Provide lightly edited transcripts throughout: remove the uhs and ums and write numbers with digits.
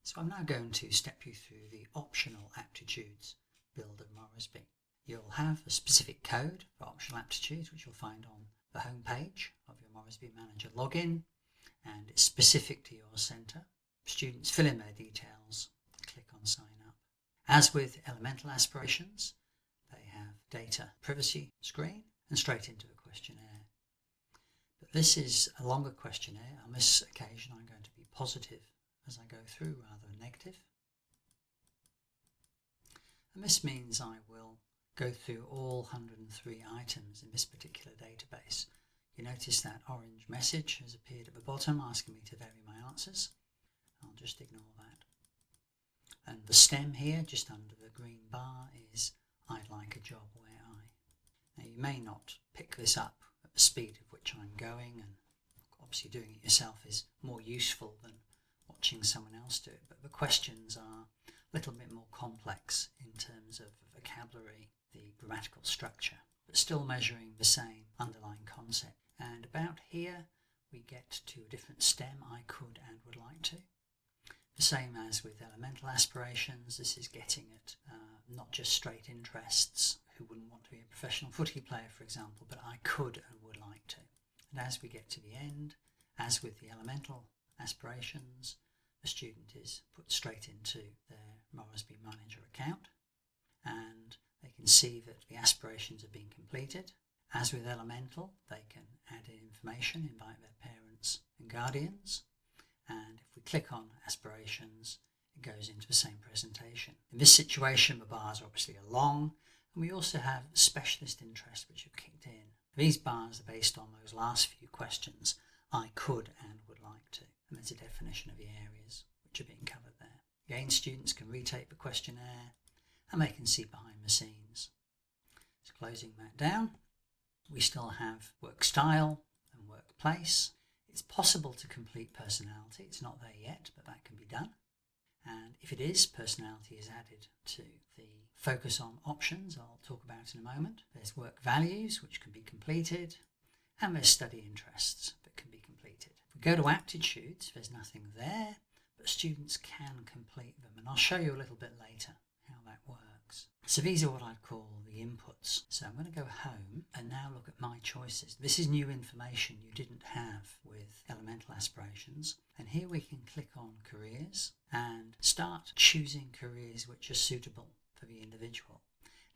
So I'm now going to step you through the Optional Aptitudes build of Morrisby. You'll have a specific code for Optional Aptitudes which you'll find on the home page of your Morrisby Manager login, and it's specific to your centre. Students fill in their details, click on Sign Up. As with Elemental Aspirations, they have data privacy screen and straight into a questionnaire. But this is a longer questionnaire. On this occasion I'm going to be positive as I go through rather than negative. And this means I will go through all 103 items in this particular database. You notice that orange message has appeared at the bottom asking me to vary my answers. I'll just ignore that. And the stem here, just under the green bar, is I'd like a job where I. Now you may not pick this up at the speed at which I'm going, and obviously doing it yourself is more useful than watching someone else do it, but the questions are a little bit more complex in terms of vocabulary, the grammatical structure, but still measuring the same underlying concept. And about here we get to a different stem, I could and would like to. The same as with Elemental Aspirations, this is getting at not just straight interests, who wouldn't want to be a professional footy player for example, but I could and would like to. And as we get to the end, as with the Elemental Aspirations, the student is put straight into their Morrisby Manager account and they can see that the aspirations have been completed. As with Elemental, they can add in information, invite their parents and guardians, and if we click on aspirations it goes into the same presentation. In this situation the bars obviously are long, and we also have specialist interests which have kicked in. These bars are based on those last few questions, I could and would like to. And there's a definition of the areas which are being covered there. Again, students can retake the questionnaire and they can see behind the scenes. So closing that down, we still have work style and workplace. It's possible to complete personality. It's not there yet, but that can be done. And if it is, personality is added to the focus on options I'll talk about in a moment. There's work values which can be completed, and there's study interests that can be completed. If we go to aptitudes, there's nothing there, but students can complete them, and I'll show you a little bit later how that works. So these are what I'd call the inputs. So I'm going to go home and now look at my choices. This is new information you didn't have with Elemental Aspirations, and here we can click on careers and start choosing careers which are suitable for the individual.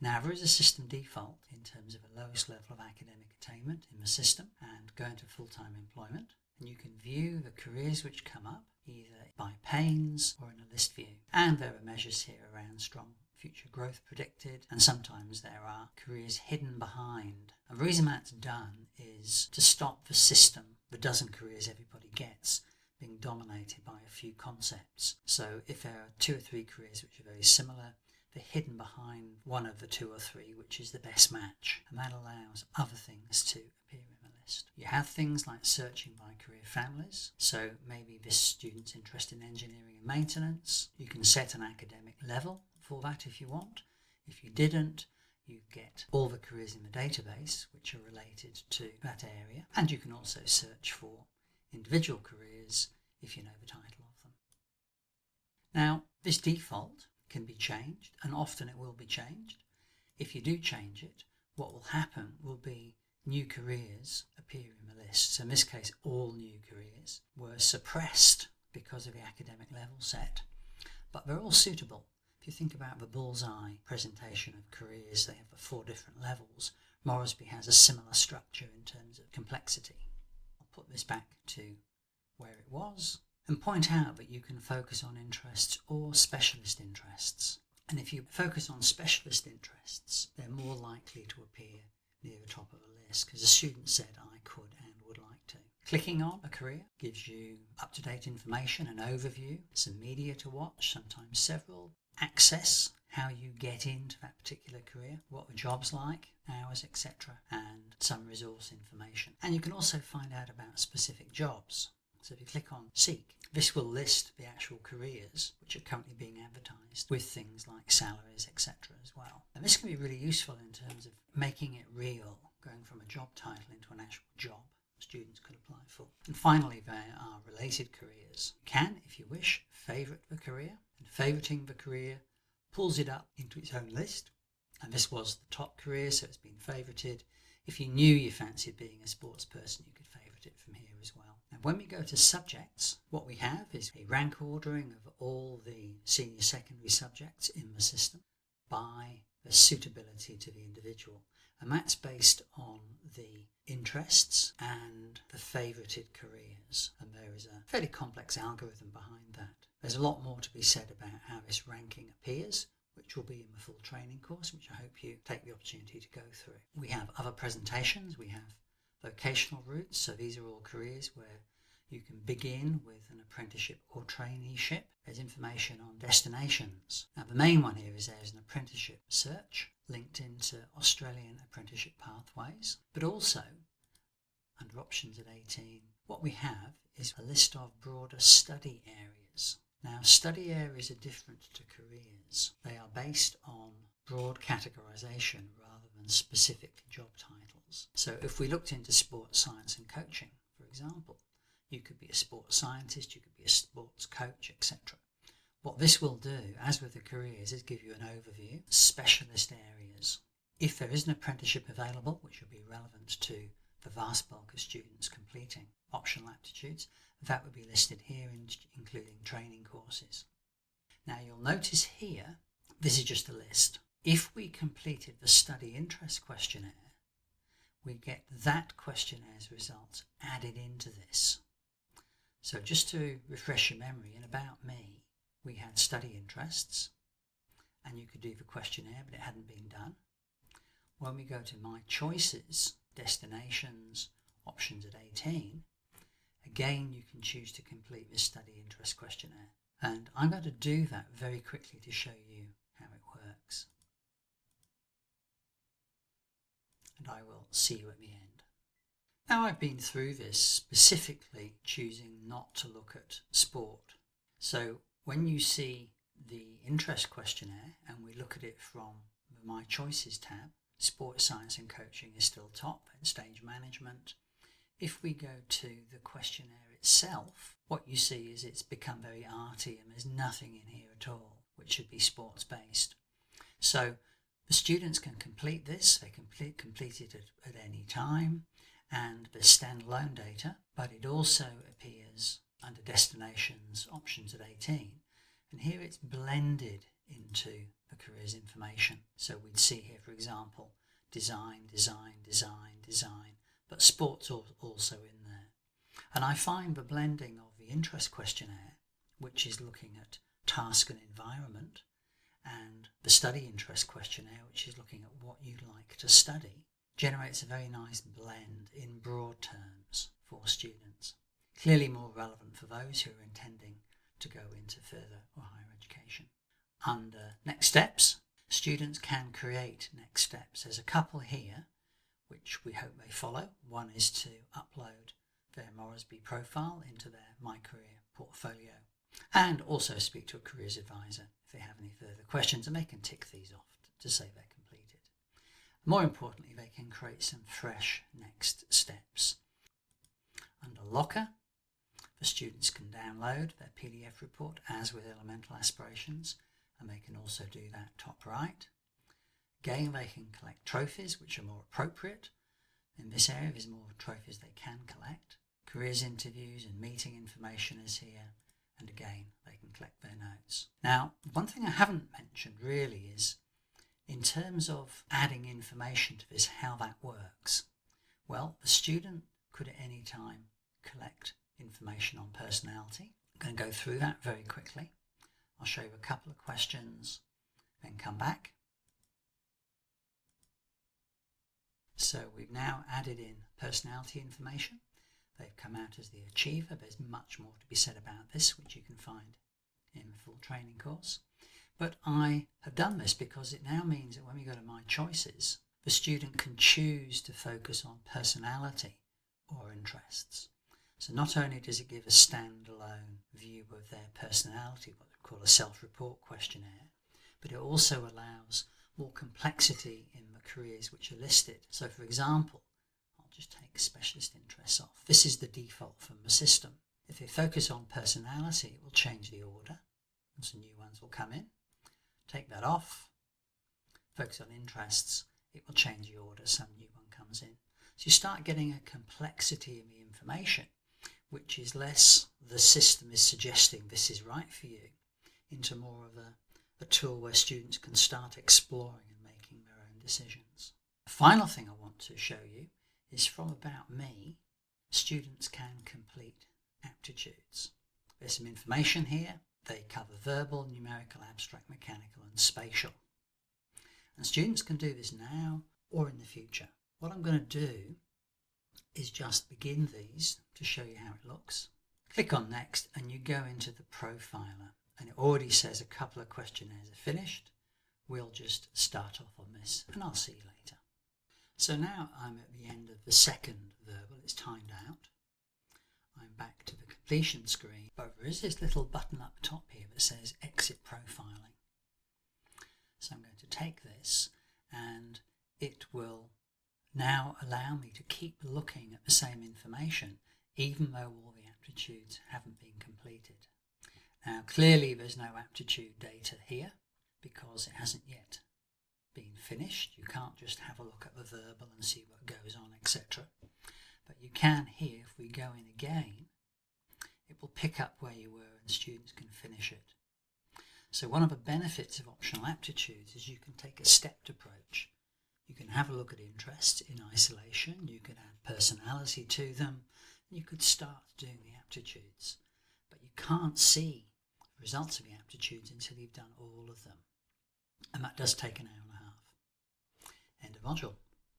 Now there is a system default in terms of the lowest level of academic attainment in the system and go into full-time employment, and you can view the careers which come up either by panes or in a list view. And there are measures here around strong future growth predicted, and sometimes there are careers hidden behind. And the reason that's done is to stop the system, the dozen careers everybody gets, being dominated by a few concepts. So if there are 2 or 3 careers which are very similar, they're hidden behind one of the 2 or 3 which is the best match, and that allows other things to appear in the list. You have things like searching by career families, so maybe this student's interested in engineering and maintenance. You can set an academic level for that if you want. If you didn't, you get all the careers in the database which are related to that area, and you can also search for individual careers if you know the title of them. Now this default can be changed, and often it will be changed. If you do change it, what will happen will be new careers appear in the list. So in this case all new careers were suppressed because of the academic level set, but they're all suitable. If you think about the bullseye presentation of careers, they have the 4 different levels. Morrisby has a similar structure in terms of complexity. I'll put this back to where it was and point out that you can focus on interests or specialist interests. And if you focus on specialist interests, they're more likely to appear near the top of the list because the student said I could and would like to. Clicking on a career gives you up-to-date information, an overview, some media to watch, sometimes several, access, how you get into that particular career, what the job's like, hours, etc., and some resource information. And you can also find out about specific jobs. So if you click on Seek, this will list the actual careers which are currently being advertised with things like salaries, etc. as well. And this can be really useful in terms of making it real, going from a job title into an actual job. students could apply for. And finally, there are related careers. You can, if you wish, favourite the career, and favouriting the career pulls it up into its own list. And this was the top career, so it's been favourited. If you knew you fancied being a sports person, you could favourite it from here as well. Now, when we go to subjects, what we have is a rank ordering of all the senior secondary subjects in the system by the suitability to the individual. And that's based on the interests and the favourited careers. And there is a fairly complex algorithm behind that. There's a lot more to be said about how this ranking appears, which will be in the full training course, which I hope you take the opportunity to go through. We have other presentations. We have vocational routes. So these are all careers where you can begin with an apprenticeship or traineeship. There's information on destinations. Now, the main one here is there's an apprenticeship search linked into Australian apprenticeship pathways, but also under options at 18, what we have is a list of broader study areas. Now, study areas are different to careers. They are based on broad categorisation rather than specific job titles. So if we looked into sports science and coaching, for example, you could be a sports scientist, you could be a sports coach, etc. What this will do, as with the careers, is give you an overview, specialist areas. If there is an apprenticeship available, which will be relevant to the vast bulk of students completing optional aptitudes, that would be listed here, including training courses. Now, you'll notice here, this is just a list. If we completed the study interest questionnaire, we get that questionnaires results added into this. So just to refresh your memory, in About Me, we had study interests, and you could do the questionnaire, but it hadn't been done. When we go to My Choices, Destinations, options at 18, again, you can choose to complete the study interest questionnaire. And I'm going to do that very quickly to show you how it works. And I will see you at the end. Now, I've been through this, specifically choosing not to look at sport. So when you see the interest questionnaire and we look at it from the My Choices tab, sports science and coaching is still top, and stage management. If we go to the questionnaire itself, what you see is it's become very arty and there's nothing in here at all, which should be sports based. So the students can complete this, they can complete it at any time, and there's standalone data, but it also appears under destinations options at 18. And here it's blended into the careers information. So we'd see here, for example, design, but sports also in there. And I find the blending of the interest questionnaire, which is looking at task and environment, and the study interest questionnaire, which is looking at what you'd like to study, generates a very nice blend in broad terms for students. Clearly more relevant for those who are intending to go into further or higher education. Under next steps, students can create next steps. There's a couple here which we hope they follow. One is to upload their Morrisby profile into their My Career portfolio, and also speak to a careers advisor if they have any further questions, and they can tick these off to say they're completed. More importantly, they can create some fresh next steps. Under Locker, the students can download their PDF report as with Elemental Aspirations, and they can also do that top right. Again, they can collect trophies which are more appropriate. In this area, there's more trophies they can collect. Careers interviews and meeting information is here, and again, they can collect their notes. Now, one thing I haven't mentioned really is, in terms of adding information to this, how that works. Well, the student could at any time collect information on personality. I'm going to go through that very quickly. I'll show you a couple of questions, then come back. So we've now added in personality information. They've come out as the achiever. There's much more to be said about this, which you can find in the full training course. But I have done this because it now means that when we go to My Choices, the student can choose to focus on personality or interests. So not only does it give a standalone view of their personality, what we call a self-report questionnaire, but it also allows more complexity in the careers which are listed. So for example, I'll I'll just take specialist interests off. This is the default from the system. If they focus on personality, it will change the order, and some new ones will come in. Take that off. Focus on interests, it will change the order, some new one comes in. So you start getting a complexity in the information, which is less the system is suggesting this is right for you, into more of a tool where students can start exploring and making their own decisions. The final thing I want to show you is from About Me. Students can complete aptitudes. There's some information here. They cover verbal, numerical, abstract, mechanical and spatial. And students can do this now or in the future. What I'm going to do is just begin these to show you how it looks. Click on Next and you go into the profiler, and it already says a couple of questionnaires are finished. We'll just start off on this and I'll see you later. So now I'm at the end of the second verbal, it's timed out. I'm back to the completion screen, but there is this little button up top here that says Exit Profiling. So I'm going to take this and it will now allow me to keep looking at the same information even though all the aptitudes haven't been completed. Now clearly there's no aptitude data here because it hasn't yet been finished. You can't just have a look at the verbal and see what goes on, etc. But you can here, if we go in again, it will pick up where you were and students can finish it. So one of the benefits of optional aptitudes is you can take a stepped approach. You can have a look at interests in isolation, you could add personality to them, and you could start doing the aptitudes. But you can't see the results of the aptitudes until you've done all of them. And that does take an hour and a half. End of module.